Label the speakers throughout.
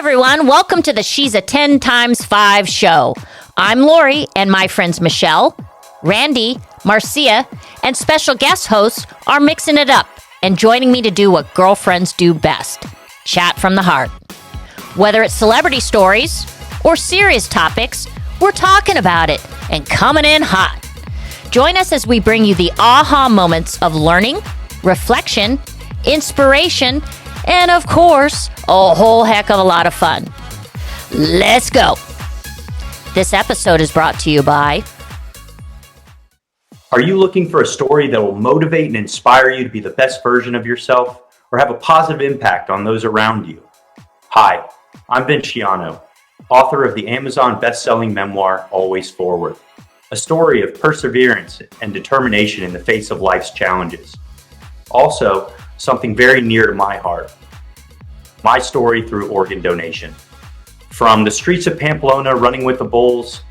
Speaker 1: everyone. Welcome to the She's a 10 times 5 show. I'm Lori, and my friends Michelle, Randy, Marcia, and special guest hosts are mixing it up and joining me to do what girlfriends do best, chat from the heart. Whether it's celebrity stories or serious topics, we're talking about it and coming in hot. Join us as we bring you the aha moments of learning, reflection, inspiration, and of course, a whole heck of a lot of fun. Let's go. This episode is brought to you by...
Speaker 2: Are you looking for a story that will motivate and inspire you to be the best version of yourself or have a positive impact on those around you? Hi, I'm Vince Sciano, author of the Amazon best-selling memoir, Always Forward, a story of perseverance and determination in the face of life's challenges. Also, something very near to my heart, my story through organ donation. From the streets of Pamplona running with the bulls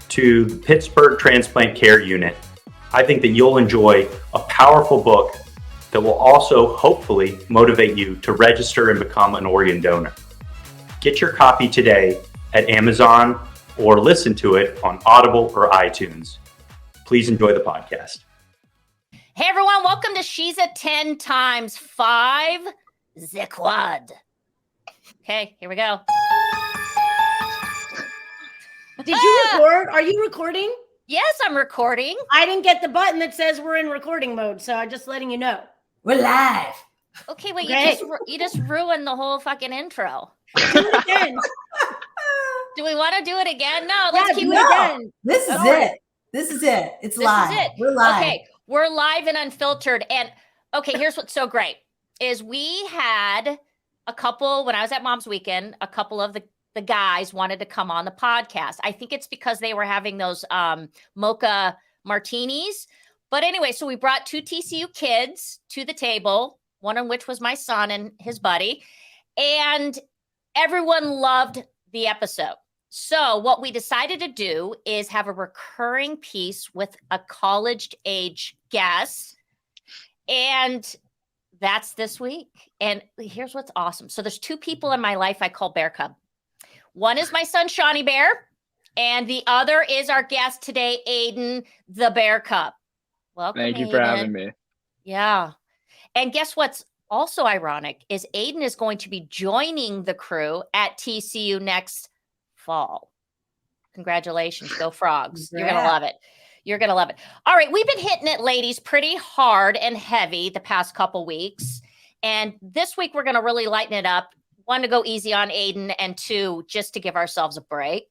Speaker 2: to the Pittsburgh Transplant Care Unit, I think that you'll enjoy a powerful book that will also hopefully motivate you to register and become an organ donor. Get your copy today at Amazon or listen to it on Audible or iTunes. Please enjoy the podcast.
Speaker 1: Hey everyone, welcome to She's a 10 times 5 The Quad. Okay, here we go.
Speaker 3: Did you record? Are you recording?
Speaker 1: Yes, I'm recording.
Speaker 3: I didn't get the button that says we're in recording mode, so I'm just letting you know.
Speaker 4: We're live.
Speaker 1: Okay, wait,
Speaker 3: Okay.
Speaker 1: you just ruined the whole fucking intro.
Speaker 3: Do it again.
Speaker 1: Do we want to do it again? No, let's keep it
Speaker 4: no.
Speaker 1: again.
Speaker 4: This is it. This is it. It's
Speaker 1: This
Speaker 4: live.
Speaker 1: is it.
Speaker 4: We're live.
Speaker 1: Okay, we're live and unfiltered. And okay, here's what's so great is we had a couple, when I was at Mom's Weekend, a couple of the guys wanted to come on the podcast. I think it's because they were having those mocha martinis. But anyway, so we brought 2 TCU kids to the table, one of which was my son and his buddy. And everyone loved the episode. So what we decided to do is have a recurring piece with a college-age guest. And that's this week. And here's what's awesome. So there's 2 people in my life I call Bear Cub. One is my son, Shawnee Bear, and the other is our guest today, Aiden, the Bear Cub. Welcome,
Speaker 5: Thank you
Speaker 1: Aiden.
Speaker 5: for having me.
Speaker 1: Yeah. And guess what's also ironic is Aiden is going to be joining the crew at TCU next fall. Congratulations. Go Frogs. You're going to love it. You're going to love it. All right. We've been hitting it, ladies, pretty hard and heavy the past couple weeks. And this week, we're going to really lighten it up. 1, to go easy on Aiden, and 2, just to give ourselves a break.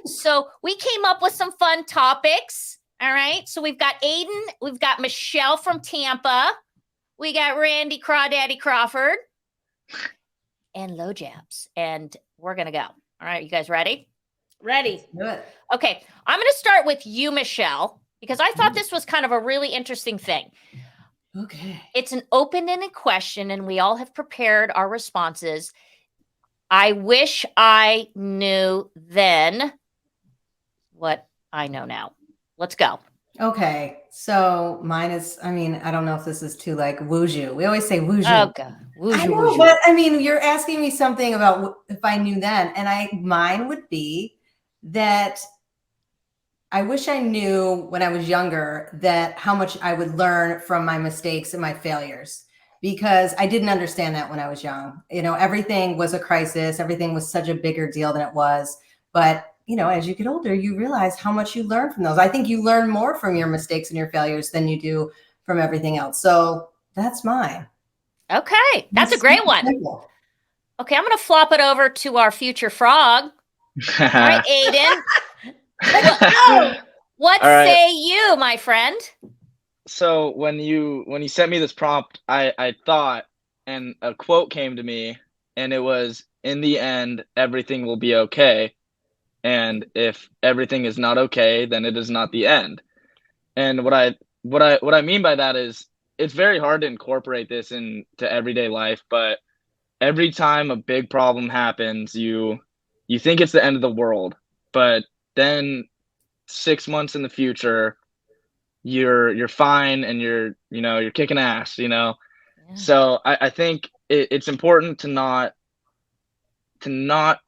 Speaker 1: So we came up with some fun topics. All right. So we've got Aiden. We've got Michelle from Tampa. We got Randy Crawdaddy Crawford and Low Jabs. And we're going to go. All right. You guys ready?
Speaker 3: Ready.
Speaker 4: Do it.
Speaker 1: Okay. I'm going to start with you, Michelle, because I thought this was kind of a really interesting thing.
Speaker 4: Okay.
Speaker 1: It's an open-ended question, and we all have prepared our responses. I wish I knew then what I know now. Let's go.
Speaker 4: Okay. So mine is, I don't know if this is too like woojoo. We always say woojoo.
Speaker 1: Oh, God.
Speaker 4: I know, but you're asking me something about if I knew then. And mine would be that I wish I knew when I was younger that how much I would learn from my mistakes and my failures, because I didn't understand that when I was young. Everything was a crisis. Everything was such a bigger deal than it was. But, as you get older, you realize how much you learn from those. I think you learn more from your mistakes and your failures than you do from everything else. So that's mine.
Speaker 1: Okay. That's a great one. Okay. I'm going to flop it over to our future frog. All right, Aiden. What
Speaker 5: All right.
Speaker 1: say you, my friend?
Speaker 5: So when you sent me this prompt, I thought, and a quote came to me, and it was, "In the end, everything will be okay. And if everything is not okay, then it is not the end." And what I mean by that is it's very hard to incorporate this into everyday life, but every time a big problem happens, you think it's the end of the world, but then 6 months in the future, you're fine and you're kicking ass.
Speaker 1: Yeah.
Speaker 5: So I think it's important to not to not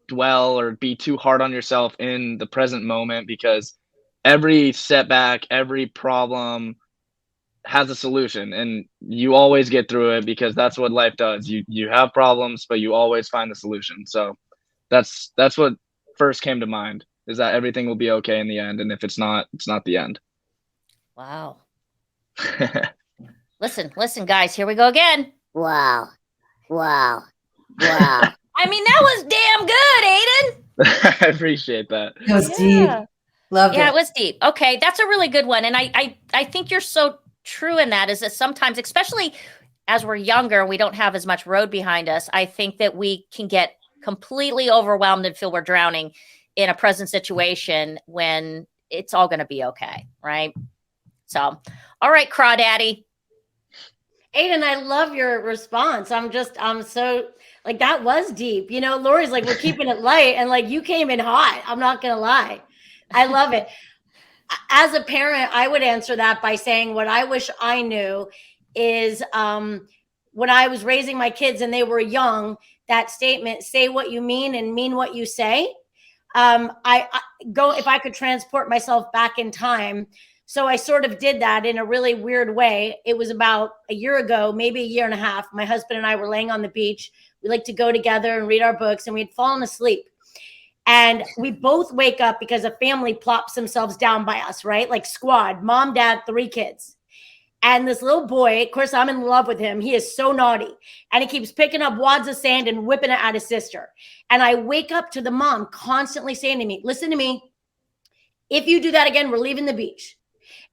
Speaker 5: dwell or be too hard on yourself in the present moment, because every setback, every problem has a solution, and you always get through it, because that's what life does. You have problems, but you always find the solution. So that's what first came to mind, is that everything will be okay in the end, and if it's not, it's not the end.
Speaker 1: Wow. Listen, guys, here we go again. Wow. I mean, that was damn good, Aiden.
Speaker 5: I appreciate that.
Speaker 4: It was deep. Loved
Speaker 1: Yeah,
Speaker 4: it.
Speaker 1: it was deep. Okay, that's a really good one. And I think you're so true in that, is that sometimes, especially as we're younger, we don't have as much road behind us. I think that we can get completely overwhelmed and feel we're drowning in a present situation when it's all going to be okay, right? So, all right, Crawdaddy.
Speaker 3: Aiden, I love your response. I'm so like, that was deep. You know, Lori's like, we're keeping it light, and like, you came in hot. I'm not gonna lie. I love it. As a parent, I would answer that by saying what I wish I knew is when I was raising my kids and they were young, that statement, say what you mean and mean what you say. I go, if I could transport myself back in time. So I sort of did that in a really weird way. It was about a year ago, maybe a year and a half. My husband and I were laying on the beach. We like to go together and read our books, and we had fallen asleep. And we both wake up because a family plops themselves down by us, right? Like squad, mom, dad, 3 kids. And this little boy, of course, I'm in love with him. He is so naughty. And he keeps picking up wads of sand and whipping it at his sister. And I wake up to the mom constantly saying to me, listen to me. If you do that again, we're leaving the beach.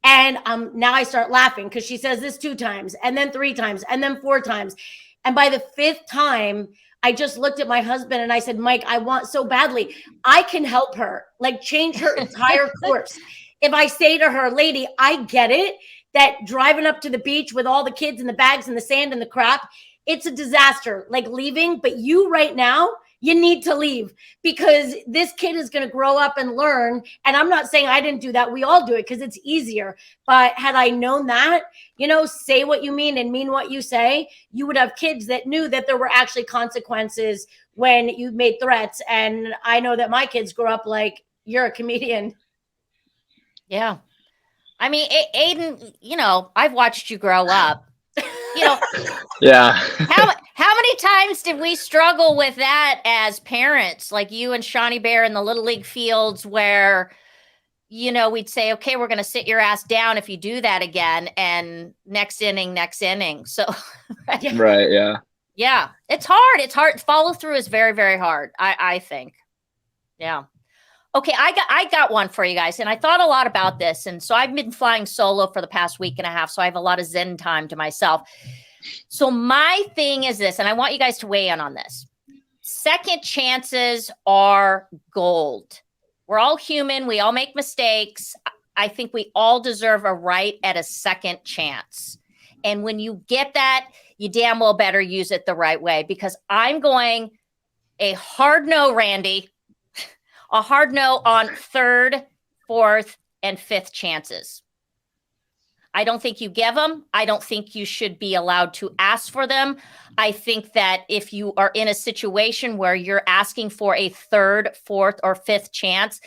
Speaker 3: And now I start laughing because she says this 2 times, and then 3 times, and then 4 times. And by the 5th time, I just looked at my husband and I said, Mike, I want so badly. I can help her, like change her entire course. If I say to her, lady, I get it that driving up to the beach with all the kids and the bags and the sand and the crap, it's a disaster, like leaving. But you right now, you need to leave, because this kid is going to grow up and learn. And I'm not saying I didn't do that. We all do it because it's easier. But had I known that, you know, say what you mean and mean what you say, you would have kids that knew that there were actually consequences when you made threats. And I know that my kids grew up like, you're a comedian.
Speaker 1: Yeah. I mean, Aiden, you know, I've watched you grow up. You know,
Speaker 5: Yeah.
Speaker 1: how many times did we struggle with that as parents, like you and Shawnee Bear in the Little League fields, where, you know, we'd say, okay, we're going to sit your ass down if you do that again. And next inning. So, right.
Speaker 5: Right. Yeah.
Speaker 1: Yeah, it's hard. Follow through is very, very hard, I think. Yeah. Okay, I got one for you guys, and I thought a lot about this, and so I've been flying solo for the past week and a half, so I have a lot of Zen time to myself. So my thing is this, and I want you guys to weigh in on this. Second chances are gold. We're all human. We all make mistakes. I think we all deserve a right at a second chance. And when you get that, you damn well better use it the right way, because I'm going a hard no, Randy. A hard no on 3rd, 4th, and 5th chances. I don't think you give them. I don't think you should be allowed to ask for them. I think that if you are in a situation where you're asking for a 3rd, 4th, or 5th chance,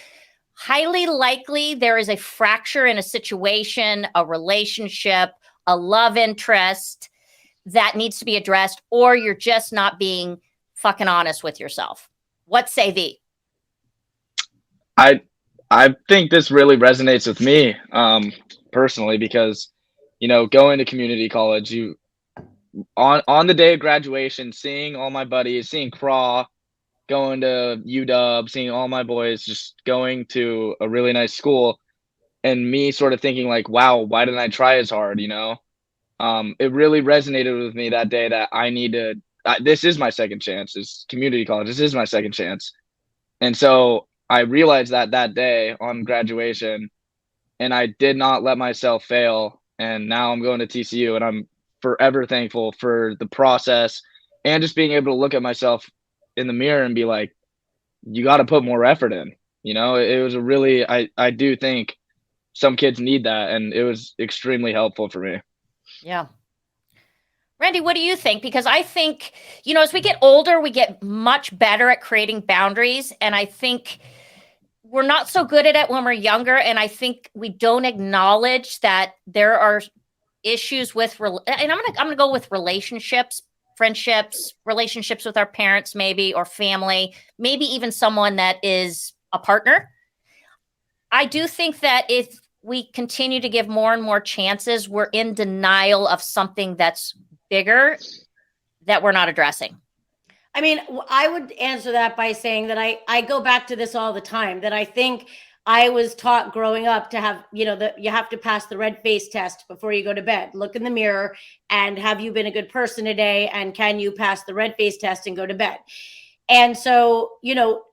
Speaker 1: highly likely there is a fracture in a situation, a relationship, a love interest that needs to be addressed, or you're just not being fucking honest with yourself. What say thee?
Speaker 5: I think this really resonates with me personally, because, you know, going to community college, you on the day of graduation, seeing all my buddies, seeing Craw, going to UW, seeing all my boys just going to a really nice school, and me sort of thinking like, wow, why didn't I try as hard, you know? It really resonated with me that day that I need to, this is my second chance. It's community college. This is my second chance. And so I realized that day on graduation, and I did not let myself fail. And now I'm going to TCU, and I'm forever thankful for the process and just being able to look at myself in the mirror and be like, you got to put more effort in. You know, it was a really, I do think some kids need that, and it was extremely helpful for me.
Speaker 1: Yeah. Randy, what do you think? Because I think, as we get older, we get much better at creating boundaries. And I think we're not so good at it when we're younger. And I think we don't acknowledge that there are issues with, and I'm gonna go with relationships, friendships, relationships with our parents, maybe, or family, maybe even someone that is a partner. I do think that if we continue to give more and more chances, we're in denial of something that's bigger that we're not addressing.
Speaker 3: I mean, I would answer that by saying that I go back to this all the time, that I think I was taught growing up to have, you have to pass the red face test before you go to bed. Look in the mirror and have you been a good person today? And can you pass the red face test and go to bed? And so,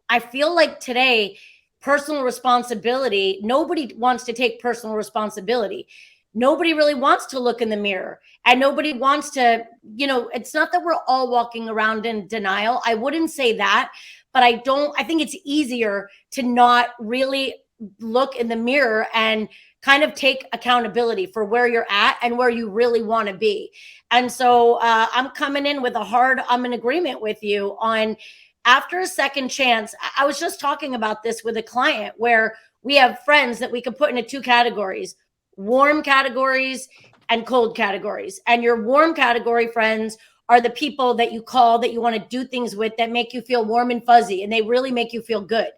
Speaker 3: I feel like today, personal responsibility, nobody wants to take personal responsibility. Nobody really wants to look in the mirror, and nobody wants to, it's not that we're all walking around in denial. I wouldn't say that, but I think it's easier to not really look in the mirror and kind of take accountability for where you're at and where you really want to be. And so I'm coming in with I'm in agreement with you on after a second chance. I was just talking about this with a client where we have friends that we could put into two categories: warm categories and cold categories. And your warm category friends are the people that you call, that you want to do things with, that make you feel warm and fuzzy, and they really make you feel good.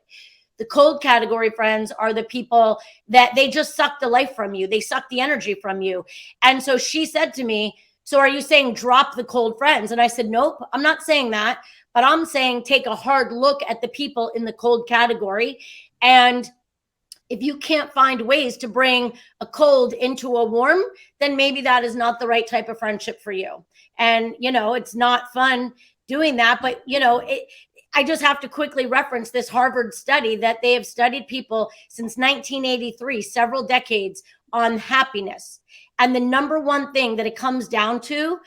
Speaker 3: The cold category friends are the people that they just suck the life from you. They suck the energy from you. And so she said to me, so are you saying drop the cold friends? And I said, nope, I'm not saying that, but I'm saying take a hard look at the people in the cold category. And if you can't find ways to bring a cold into a warm, then maybe that is not the right type of friendship for you. And, it's not fun doing that, but, I just have to quickly reference this Harvard study that they have studied people since 1983, several decades, on happiness. And the number one thing that it comes down to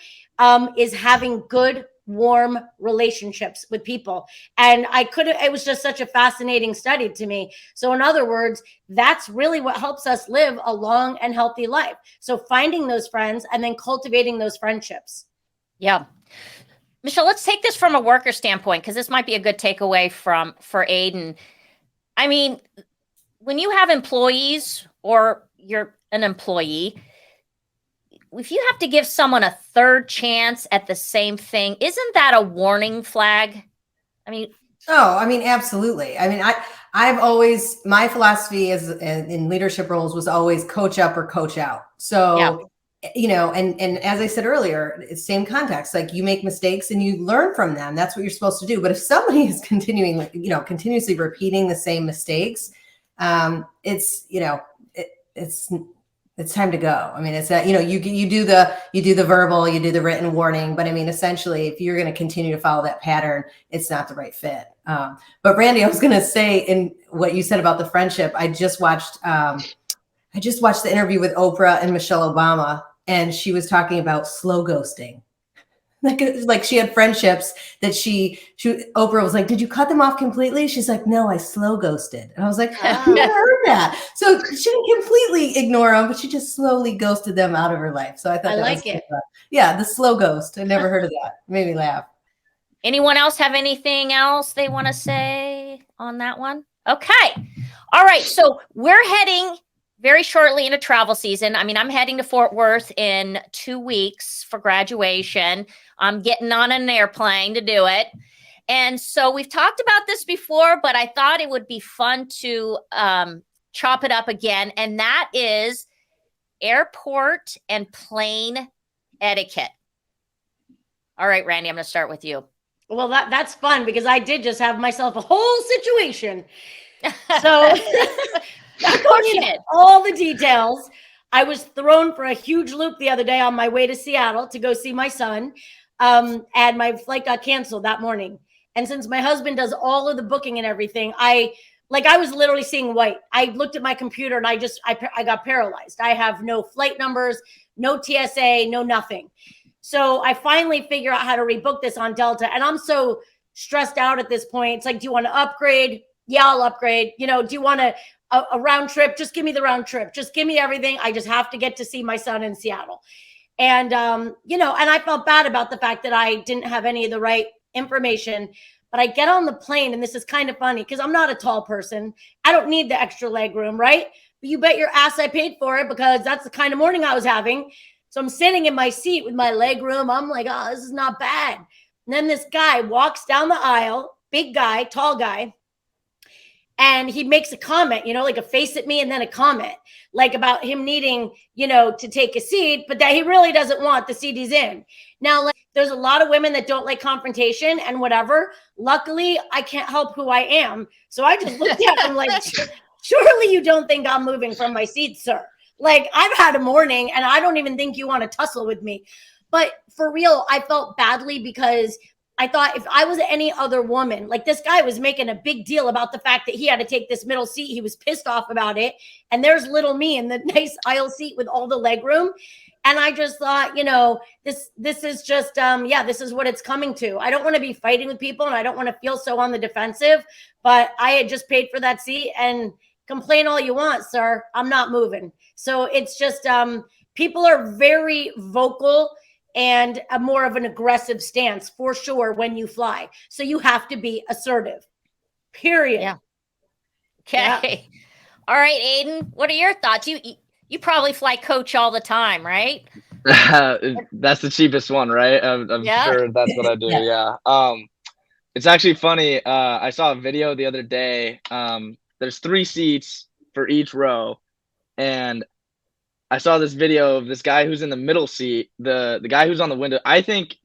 Speaker 3: is having good, warm relationships with people. And it was just such a fascinating study to me. So in other words, that's really what helps us live a long and healthy life. So finding those friends and then cultivating those friendships.
Speaker 1: Yeah. Michelle, let's take this from a worker standpoint, because this might be a good takeaway for Aiden. I mean, when you have employees or you're an employee, if you have to give someone a third chance at the same thing, isn't that a warning flag? I mean,
Speaker 4: absolutely. I mean, I've always, my philosophy is in leadership roles was always coach up or coach out. So,
Speaker 1: yeah.
Speaker 4: And as I said earlier, it's same context, like you make mistakes and you learn from them. That's what you're supposed to do. But if somebody is continuously repeating the same mistakes, it's time to go. I mean, it's that, you do the verbal, you do the written warning, but I mean, essentially, if you're going to continue to follow that pattern, it's not the right fit. But Randy, I was going to say, in what you said about the friendship, I just watched the interview with Oprah and Michelle Obama, and she was talking about slow ghosting. Like she had friendships that Oprah was like, did you cut them off completely? She's like, no, I slow ghosted. And I was like, I've never heard that. So she didn't completely ignore them, but she just slowly ghosted them out of her life. So I thought the slow ghost. I never heard of that. It made me laugh.
Speaker 1: Anyone else have anything else they want to say on that one? Okay. All right. So we're heading very shortly into travel season. I mean, I'm heading to Fort Worth in 2 weeks for graduation. I'm getting on an airplane to do it. And so we've talked about this before, but I thought it would be fun to chop it up again. And that is airport and plane etiquette. All right, Randy, I'm going to start with you.
Speaker 3: Well, that's fun, because I did just have myself a whole situation. So
Speaker 1: Of course you did.
Speaker 3: All the details. I was thrown for a huge loop the other day on my way to Seattle to go see my son. And my flight got canceled that morning. And since my husband does all of the booking and everything, I was literally seeing white. I looked at my computer and I got paralyzed. I have no flight numbers, no TSA, no nothing. So I finally figure out how to rebook this on Delta. And I'm so stressed out at this point. It's like, do you want to upgrade? Yeah, I'll upgrade. Do you want a round trip? Just give me the round trip. Just give me everything. I just have to get to see my son in Seattle. And, you know, and I felt bad about the fact that I didn't have any of the right information. But I get on the plane, and this is kind of funny because I'm not a tall person. I don't need the extra leg room, right? But you bet your ass I paid for it because that's the kind of morning I was having. So I'm sitting in my seat with my leg room. I'm like, oh, this is not bad. And then this guy walks down the aisle, big guy, tall guy. And he makes a comment, you know, like a face at me and then a comment, like about him needing, you know, to take a seat, but that he really doesn't want the seat he's in. Now, like, there's a lot of women that don't like confrontation and whatever. Luckily, I can't help who I am. So I just looked at him like, surely you don't think I'm moving from my seat, sir. Like, I've had a morning and I don't even think you want to tussle with me. But for real, I felt badly because I thought if I was any other woman, like this guy was making a big deal about the fact that he had to take this middle seat. He was pissed off about it. And there's little me in the nice aisle seat with all the leg room. And I just thought, you know, this is just, this is what it's coming to. I don't want to be fighting with people and I don't want to feel so on the defensive, but I had just paid for that seat and complain all you want, sir. I'm not moving. So it's just, people are very vocal and a more of an aggressive stance for sure when you fly. So you have to be assertive, period.
Speaker 1: Yeah. Okay. Yeah. All right, Aiden, what are your thoughts? You probably fly coach all the time, right?
Speaker 5: That's the cheapest one, right? I'm sure that's what I do. Yeah. It's actually funny. I saw a video the other day. There's 3 seats for each row. And I saw this video of this guy who's in the middle seat, the guy who's on the window. I think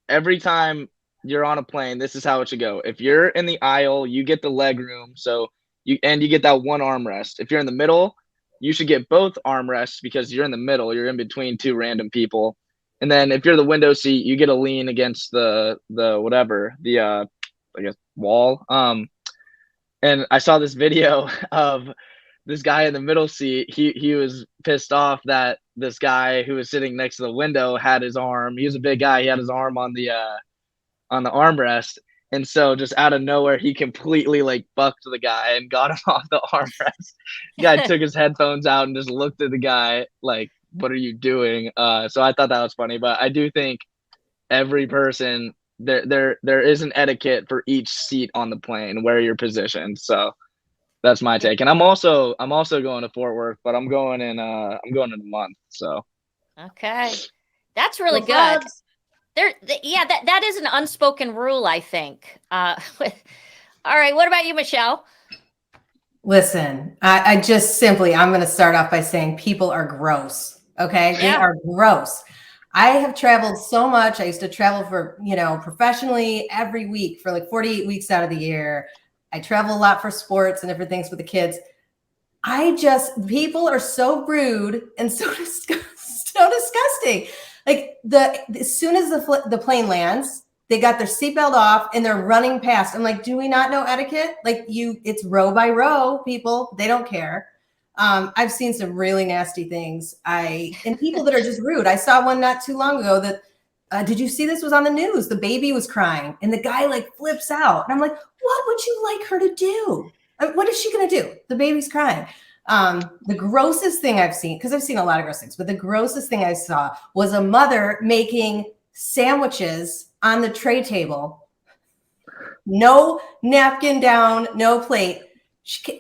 Speaker 5: every time you're on a plane, this is how it should go. If you're in the aisle, you get the leg room. So you get that one armrest. If you're in the middle, you should get both armrests because you're in the middle. You're in between 2 random people. And then if you're the window seat, you get a lean against the I guess wall. And I saw this video of this guy in the middle seat. He was pissed off that this guy who was sitting next to the window had his arm. He was a big guy. He had his arm on the armrest. And so just out of nowhere, he completely like bucked the guy and got him off the armrest. The guy took his headphones out and just looked at the guy like, what are you doing? So I thought that was funny, but I do think every person there is an etiquette for each seat on the plane where you're positioned. So that's my take. And I'm also going to Fort Worth, but I'm going in a month. So
Speaker 1: okay. That's really good. That is an unspoken rule, I think. All right, what about you, Michelle?
Speaker 4: Listen, I just simply, I'm going to start off by saying people are gross. Okay, they are gross. I have traveled so much. I used to travel for, professionally every week for like 48 weeks out of the year. I travel a lot for sports and different things with the kids. People are so rude and so disgusting. Like as soon as the plane lands, they got their seatbelt off and they're running past. I'm like, do we not know etiquette? Like it's row by row, people. They don't care. I've seen some really nasty things. And people that are just rude. I saw one not too long ago that, did you see this was on the news? The baby was crying and the guy like flips out. And I'm like, what would you like her to do? What is she going to do? The baby's crying. The grossest thing I've seen, because I've seen a lot of gross things, but the grossest thing I saw was a mother making sandwiches on the tray table. No napkin down, no plate.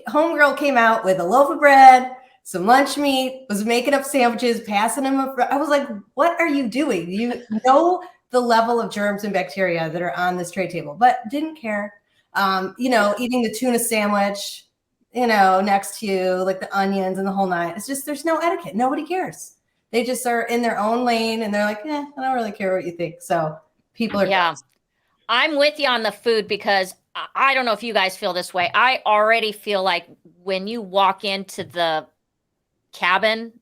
Speaker 4: Homegirl came out with a loaf of bread, some lunch meat, was making up sandwiches, passing them up. I was like, what are you doing? You know the level of germs and bacteria that are on this tray table, but didn't care. Eating the tuna sandwich, next to you, like the onions and the whole nine. It's just, there's no etiquette. Nobody cares. They just are in their own lane and they're like, I don't really care what you think. So people are.
Speaker 1: Yeah. I'm with you on the food because I don't know if you guys feel this way. I already feel like when you walk into the cabin,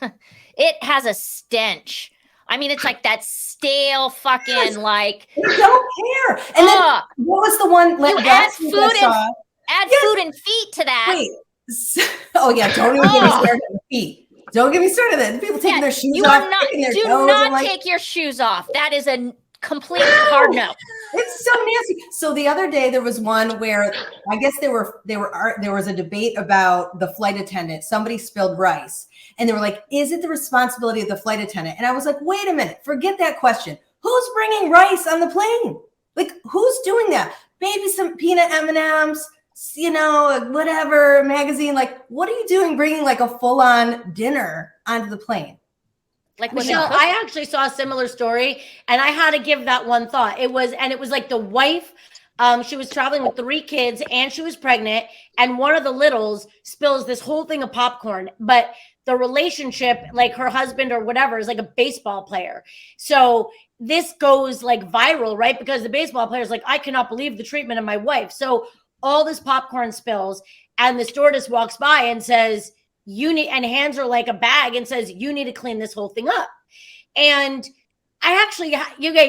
Speaker 1: it has a stench. I mean, it's like that stale fucking like.
Speaker 4: They don't care. And then what was the one?
Speaker 1: You add food and feet to that.
Speaker 4: Wait. Oh yeah, don't even get me started on the feet. Don't get me started on that. People taking their shoes off.
Speaker 1: Do not take your shoes off. That is a complete hard no.
Speaker 4: It's so nasty. So the other day there was one where I guess there was a debate about the flight attendant. Somebody spilled rice and they were like, is it the responsibility of the flight attendant? And I was like, wait a minute, forget that question. Who's bringing rice on the plane? Like, who's doing that? Maybe some peanut M&Ms, you know, whatever, magazine. Like, what are you doing bringing like a full-on dinner onto the plane?
Speaker 1: Like
Speaker 3: Michelle, I actually saw a similar story and I had to give that one thought. It was like the wife, she was traveling with 3 kids and she was pregnant, and one of the littles spills this whole thing of popcorn, but the relationship, like her husband or whatever, is like a baseball player. So this goes like viral, right? Because the baseball player is like, I cannot believe the treatment of my wife. So all this popcorn spills and the stewardess walks by and says, and hands her like a bag and says, you need to clean this whole thing up. And I actually,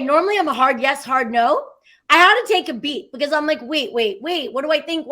Speaker 3: normally I'm a hard yes, hard no. I had to take a beat because I'm like, wait. What do I think?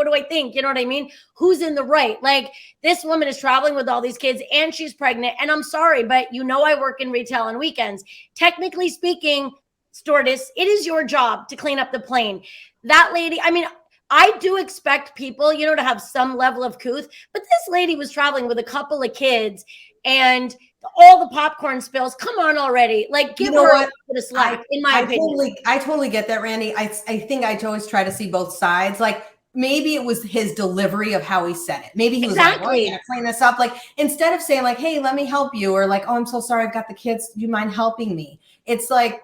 Speaker 3: You know what I mean? Who's in the right? Like, this woman is traveling with all these kids and she's pregnant. And I'm sorry, but I work in retail on weekends. Technically speaking, stewardess, it is your job to clean up the plane. That lady, I mean, I do expect people, to have some level of couth, but this lady was traveling with a couple of kids and all the popcorn spills. Come on already. Like, give her a bit of slack, in my opinion.
Speaker 4: I totally get that, Randy. I think I always try to see both sides. Like, maybe it was his delivery of how he said it. Maybe he was like, well, yeah, clean this up. Like, instead of saying like, hey, let me help you, or like, oh, I'm so sorry, I've got the kids. Do you mind helping me? It's like,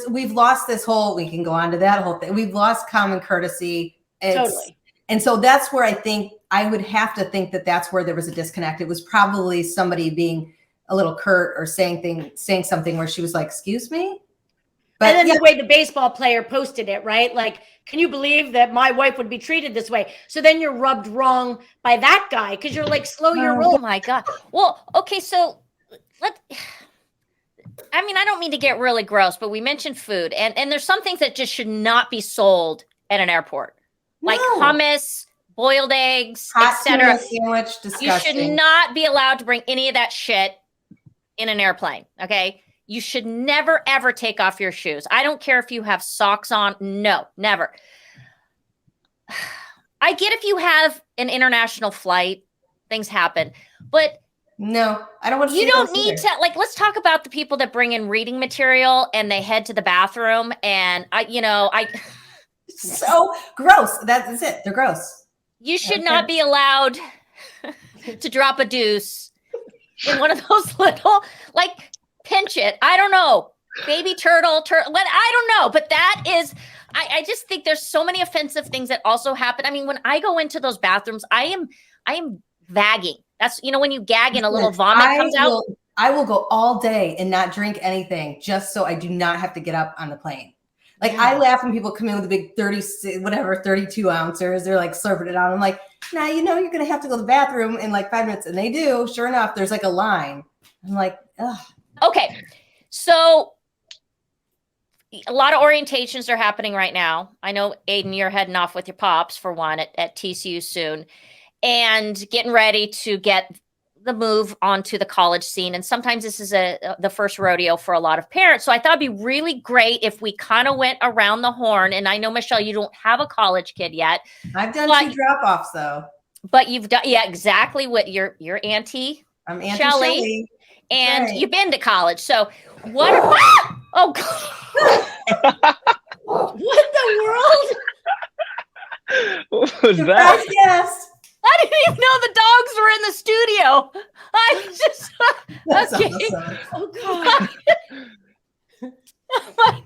Speaker 4: we've lost this whole, we can go on to that whole thing. We've lost common courtesy. Totally. And so that's where I think I would have to think that that's where there was a disconnect. It was probably somebody being a little curt or saying something where she was like, excuse me.
Speaker 3: But and then the way the baseball player posted it, right? Like, can you believe that my wife would be treated this way? So then you're rubbed wrong by that guy because you're like, slow your roll.
Speaker 1: Oh my God. Well, okay. So I don't mean to get really gross, but we mentioned food and there's some things that just should not be sold at an airport. Like hummus, boiled eggs, etc.
Speaker 4: Sandwich, disgusting.
Speaker 1: You should not be allowed to bring any of that shit in an airplane. Okay. You should never, ever take off your shoes. I don't care if you have socks on. No, never. I get if you have an international flight, things happen, but
Speaker 4: no, I don't want to.
Speaker 1: You don't need to, like, let's talk about the people that bring in reading material and they head to the bathroom and
Speaker 4: so gross. That's it. They're gross.
Speaker 1: You should not be allowed to drop a deuce in one of those little, like, pinch it. I don't know. Baby turtle. But I don't know. But that is, I just think there's so many offensive things that also happen. I mean, when I go into those bathrooms, I am vagging. That's, when you gag and a little vomit comes out.
Speaker 4: I will go all day and not drink anything just so I do not have to get up on the plane. Like, I laugh when people come in with a big 32 ounces. They're like slurping it out. I'm like, nah, you're going to have to go to the bathroom in like 5 minutes. And they do. Sure enough, there's like a line. I'm like, ugh.
Speaker 1: Okay. So a lot of orientations are happening right now. I know, Aiden, you're heading off with your pops for one at TCU soon and getting ready to get the move onto the college scene. And sometimes this is the first rodeo for a lot of parents. So I thought it'd be really great if we kind of went around the horn. And I know, Michelle, you don't have a college kid yet.
Speaker 4: I've done 2 drop-offs though.
Speaker 1: But you've done, exactly what your auntie.
Speaker 4: I'm Auntie
Speaker 1: Shelley. And you've been to college. So what? Oh, God.
Speaker 3: What the world?
Speaker 5: What was that?
Speaker 4: Yes.
Speaker 1: I didn't even know the dogs were in the studio. I just,
Speaker 4: That's
Speaker 1: okay.
Speaker 4: awesome.
Speaker 3: Oh, God.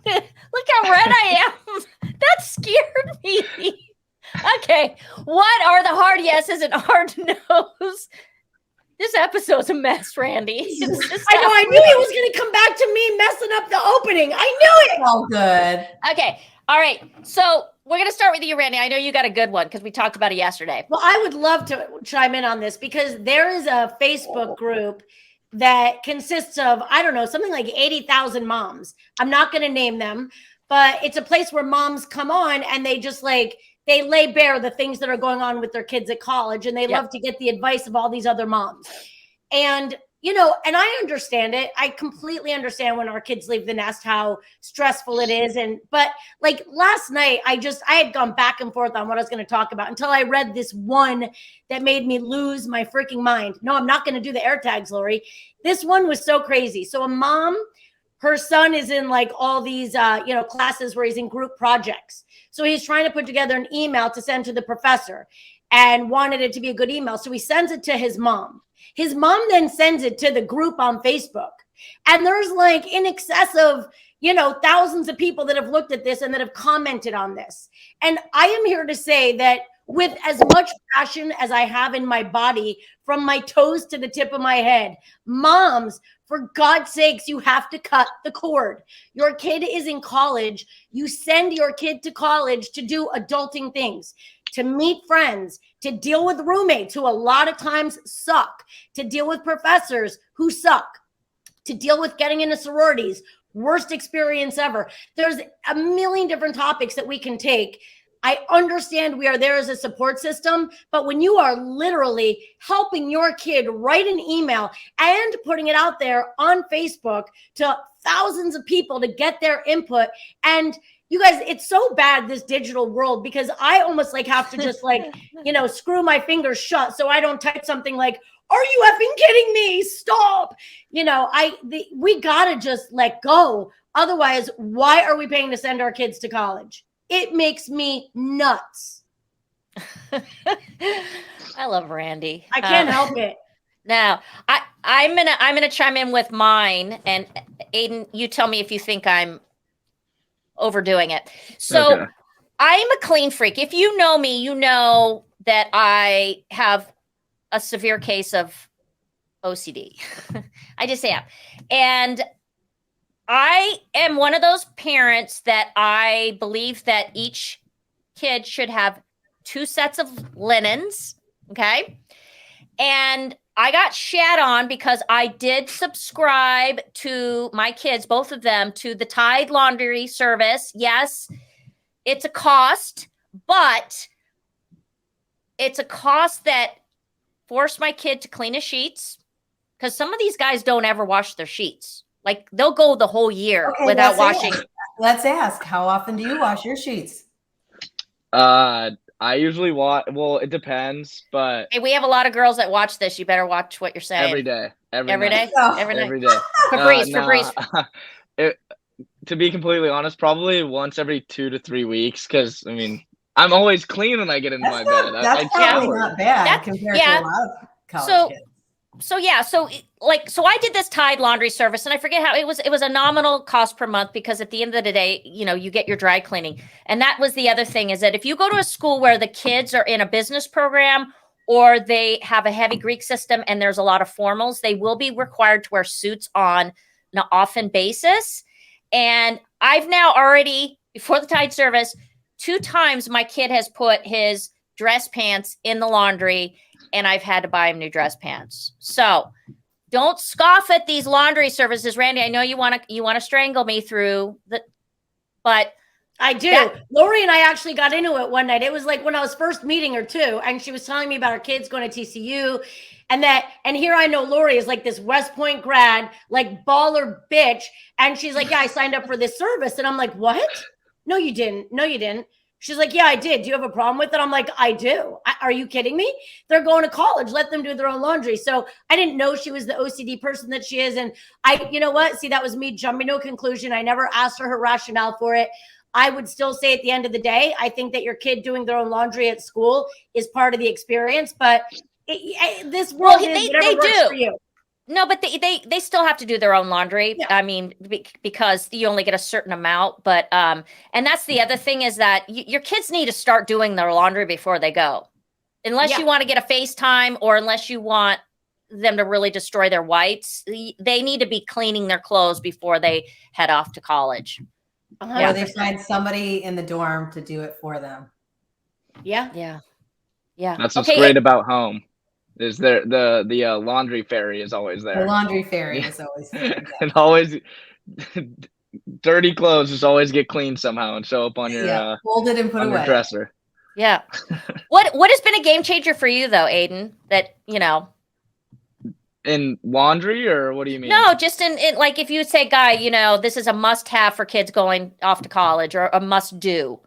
Speaker 1: Look how red I am. That scared me. Okay. What are the hard yeses and hard nos? This episode's a mess, Randy.
Speaker 3: I know. I knew he was going to come back to me messing up the opening. I knew it.
Speaker 4: All good.
Speaker 1: Okay. All right. So we're going to start with you, Randy. I know you got a good one because we talked about it yesterday.
Speaker 3: Well, I would love to chime in on this because there is a Facebook group that consists of, I don't know, something like 80,000 moms. I'm not going to name them, but it's a place where moms come on and they just they lay bare the things that are going on with their kids at college. And they love to get the advice of all these other moms. And you know, and I understand it. I completely understand when our kids leave the nest, how stressful it is. But like last night, I had gone back and forth on what I was going to talk about until I read this one that made me lose my freaking mind. No, I'm not going to do the air tags, Lori. This one was so crazy. So a mom, her son is in like all these, classes where he's in group projects. So he's trying to put together an email to send to the professor and wanted it to be a good email. So he sends it to his mom. His mom then sends it to the group on Facebook. And there's like in excess of, thousands of people that have looked at this and that have commented on this. And I am here to say that with as much passion as I have in my body, from my toes to the tip of my head, moms, for God's sakes, you have to cut the cord. Your kid is in college. You send your kid to college to do adulting things, to meet friends, to deal with roommates who a lot of times suck, to deal with professors who suck, to deal with getting into sororities, worst experience ever. There's a million different topics that we can take. I understand we are there as a support system, but when you are literally helping your kid write an email and putting it out there on Facebook to thousands of people to get their input, and you guys, it's so bad, this digital world, because I almost like have to just like, screw my fingers shut so I don't type something like, are you effing kidding me? Stop. We got to just let go. Otherwise, why are we paying to send our kids to college? It makes me nuts.
Speaker 1: I love Randy.
Speaker 3: I can't help it.
Speaker 1: Now, I'm gonna chime in with mine, and Aiden, you tell me if you think I'm overdoing it. So
Speaker 5: Okay.
Speaker 1: I'm a clean freak. If you know me, you know that I have a severe case of OCD. I just am. And I am one of those parents that I believe that each kid should have 2 sets of linens. Okay. And I got shat on because I did subscribe to my kids, both of them, to the Tide laundry service. Yes, it's a cost, but it's a cost that forced my kid to clean his sheets, because some of these guys don't ever wash their sheets. Like they'll go the whole year without washing.
Speaker 4: Let's ask, how often do you wash your sheets?
Speaker 5: I usually watch. Well, it depends, but
Speaker 1: Hey, we have a lot of girls that watch this. You better watch what you're saying.
Speaker 5: every day,
Speaker 1: Every
Speaker 5: night.
Speaker 1: day?
Speaker 4: Oh.
Speaker 1: Every night.
Speaker 5: Every day.
Speaker 1: Febreze.
Speaker 5: To be completely honest, probably once every 2 to 3 weeks, because I mean, I'm always clean when I get into my bed.
Speaker 4: That's
Speaker 5: I
Speaker 4: probably
Speaker 5: shower.
Speaker 4: not bad compared to a lot of college kids.
Speaker 1: So I did this Tide laundry service, and I forget how it was a nominal cost per month, because at the end of the day, you get your dry cleaning. And that was the other thing, is that if you go to a school where the kids are in a business program or they have a heavy Greek system and there's a lot of formals, they will be required to wear suits on an often basis. And I've now already, before the Tide service, 2 times my kid has put his dress pants in the laundry, and I've had to buy him new dress pants. So don't scoff at these laundry services, Randy. I know you want to strangle me through the, but
Speaker 3: I do. Lori and I actually got into it one night. It was like when I was first meeting her too, and she was telling me about her kids going to TCU, and here I know Lori is like this West Point grad, like baller bitch, and she's like, yeah, I signed up for this service, and I'm like, what? No, you didn't. No, you didn't. She's like, yeah, I did. Do you have a problem with it? I'm like, I do. Are you kidding me? They're going to college. Let them do their own laundry. So I didn't know she was the OCD person that she is. And you know what? See, that was me jumping to a conclusion. I never asked her rationale for it. I would still say at the end of the day, I think that your kid doing their own laundry at school is part of the experience. But this world is whatever works for you.
Speaker 1: No, but they still have to do their own laundry.
Speaker 3: Yeah.
Speaker 1: I mean, because you only get a certain amount. But and that's the other thing, is that your kids need to start doing their laundry before they go, unless you want to get a FaceTime, or unless you want them to really destroy their whites. They need to be cleaning their clothes before they head off to college.
Speaker 4: Or they find somebody in the dorm to do it for them.
Speaker 1: Yeah.
Speaker 5: That's what's great about home. Is there the laundry fairy is always there.
Speaker 4: The laundry fairy is always there. Yeah.
Speaker 5: And always dirty clothes just always get cleaned somehow and show up on your
Speaker 4: folded and put
Speaker 5: on
Speaker 4: away.
Speaker 5: your dresser.
Speaker 1: Yeah. What has been a game changer for you though, Aiden? That
Speaker 5: In laundry, or what do you mean?
Speaker 1: No, just in like if you say, guy, this is a must have for kids going off to college or a must do.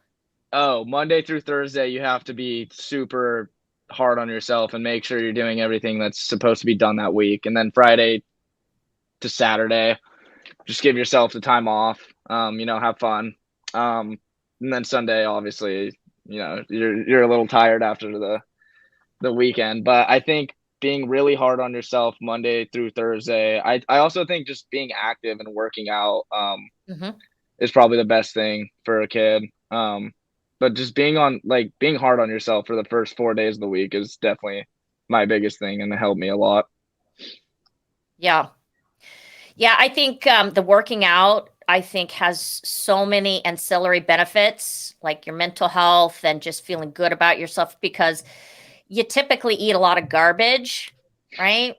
Speaker 5: Oh, Monday through Thursday, you have to be super hard on yourself and make sure you're doing everything that's supposed to be done that week. And then Friday to Saturday, just give yourself the time off, have fun. And then Sunday, obviously, you're a little tired after the weekend. But I think being really hard on yourself Monday through Thursday. I also think just being active and working out is probably the best thing for a kid. But just being hard on yourself for the first 4 days of the week is definitely my biggest thing, and it helped me a lot.
Speaker 1: Yeah. Yeah, I think the working out, I think, has so many ancillary benefits, like your mental health and just feeling good about yourself, because you typically eat a lot of garbage, right?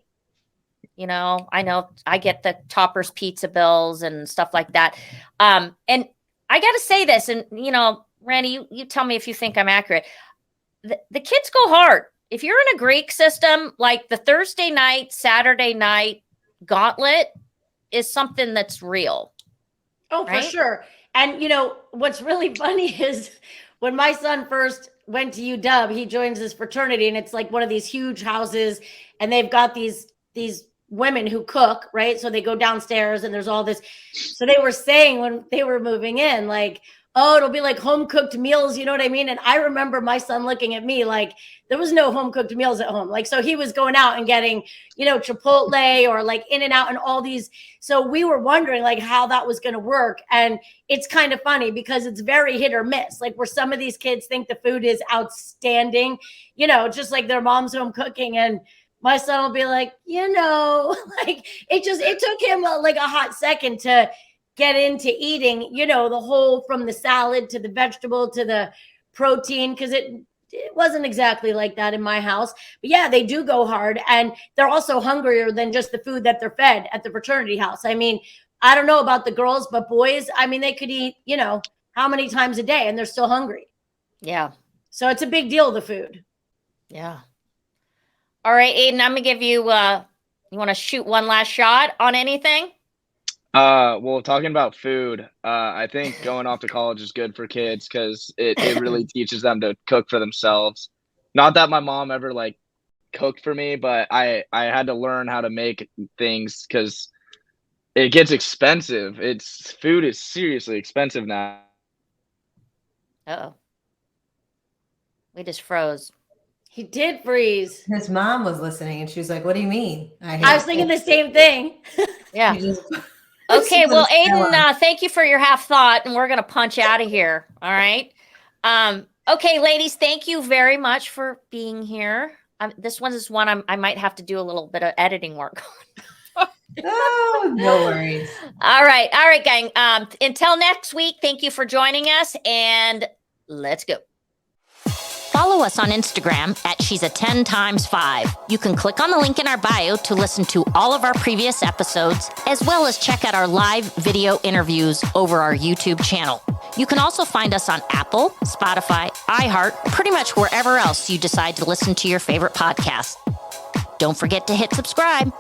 Speaker 1: I know I get the Toppers pizza bills and stuff like that. And I got to say this, and, Randy, you tell me if you think I'm accurate. The kids go hard. If you're in a Greek system, like the Thursday night, Saturday night gauntlet is something that's real.
Speaker 3: Oh,
Speaker 1: right?
Speaker 3: For sure. And, what's really funny is when my son first went to UW, he joins this fraternity, and it's like one of these huge houses, and they've got these women who cook, right? So they go downstairs and there's all this. So they were saying when they were moving in, like, oh, it'll be like home cooked meals. You know what I mean? And I remember my son looking at me like there was no home cooked meals at home. Like, so he was going out and getting, Chipotle or like In-N-Out and all these. So we were wondering like how that was going to work. And it's kind of funny because it's very hit or miss. Like where some of these kids think the food is outstanding, just like their mom's home cooking, and my son will be like, like it took him like a hot second to get into eating, the whole, from the salad to the vegetable to the protein, because it wasn't exactly like that in my house. But yeah, they do go hard, and they're also hungrier than just the food that they're fed at the fraternity house. I mean, I don't know about the girls, but boys, I mean, they could eat, how many times a day, and they're still hungry.
Speaker 1: Yeah.
Speaker 3: So it's a big deal, the food.
Speaker 1: Yeah. All right, Aiden, I'm gonna give you you want to shoot one last shot on anything?
Speaker 5: Well, talking about food, I think going off to college is good for kids because it really teaches them to cook for themselves. Not that my mom ever like cooked for me, but I had to learn how to make things because it gets expensive. Food is seriously expensive now.
Speaker 1: Uh-oh. We just froze.
Speaker 3: He did freeze.
Speaker 4: His mom was listening and she was like, what do you mean?
Speaker 3: I was thinking the same thing.
Speaker 1: Yeah. Okay, well, Aiden, thank you for your half thought, and we're going to punch out of here. All right. Okay, ladies, thank you very much for being here. This one is one I might have to do a little bit of editing work on.
Speaker 4: Oh, no worries.
Speaker 1: All right, gang. Until next week, thank you for joining us, and let's go. Follow us on Instagram at She's a 10 times 5. You can click on the link in our bio to listen to all of our previous episodes, as well as check out our live video interviews over our YouTube channel. You can also find us on Apple, Spotify, iHeart, pretty much wherever else you decide to listen to your favorite podcast. Don't forget to hit subscribe.